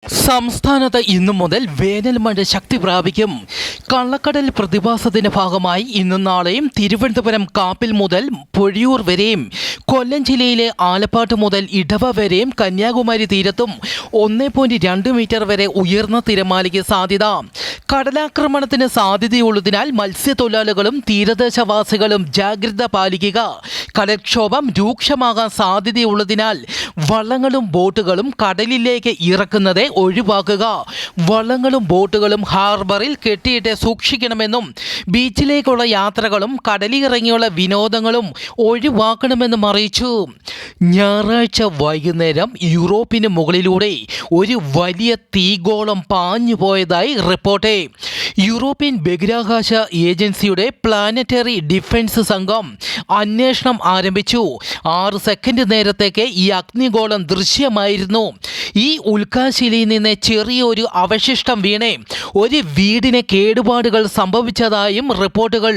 സംസ്ഥാനത്ത് ഇന്നു മുതൽ വേനൽ മഴ ശക്തി പ്രാപിക്കും. കള്ളക്കടൽ പ്രതിഭാസത്തിന്റെ ഭാഗമായി ഇന്നും നാളെയും തിരുവനന്തപുരം കാപ്പിൽ മുതൽ പൊഴിയൂർ വരെയും, കൊല്ലം ജില്ലയിലെ ആലപ്പാട്ട് മുതൽ ഇടവ വരെയും, കന്യാകുമാരി തീരത്തും 1.2 മീറ്റർ വരെ ഉയർന്ന തിരമാലയ്ക്ക് സാധ്യത. കടലാക്രമണത്തിന് സാധ്യതയുള്ളതിനാൽ മത്സ്യത്തൊഴിലാളികളും തീരദേശവാസികളും ജാഗ്രത പാലിക്കുക. കടൽക്ഷോഭം രൂക്ഷമാകാൻ സാധ്യതയുള്ളതിനാൽ വള്ളങ്ങളും ബോട്ടുകളും കടലിലേക്ക് ഇറക്കുന്നത് ഒഴിവാക്കുക. വള്ളങ്ങളും ബോട്ടുകളും ഹാർബറിൽ കെട്ടിയിട്ട് സൂക്ഷിക്കണമെന്നും ബീച്ചിലേക്കുള്ള യാത്രകളും കടലിറങ്ങിയുള്ള വിനോദങ്ങളും ഒഴിവാക്കണമെന്നും അറിയിച്ചു. ഞായറാഴ്ച വൈകുന്നേരം യൂറോപ്പിന് മുകളിലൂടെ ഒരു വലിയ തീഗോളം പാഞ്ഞുപോയതായി റിപ്പോർട്ട്. യൂറോപ്യൻ ബഹിരാകാശ ഏജൻസിയുടെ പ്ലാനറ്ററി ഡിഫൻസ് സംഘം അന്വേഷണം ആരംഭിച്ചു. 6 സെക്കൻഡ് നേരത്തേക്ക് ഈ അഗ്നിഗോളം ദൃശ്യമായിരുന്നു. ഈ ഉൽക്കാശിലയിൽ നിന്ന് ചെറിയൊരു അവശിഷ്ടം വീണ് ഒരു വീടിന് കേടുപാടുകൾ സംഭവിച്ചതായും റിപ്പോർട്ടുകൾ.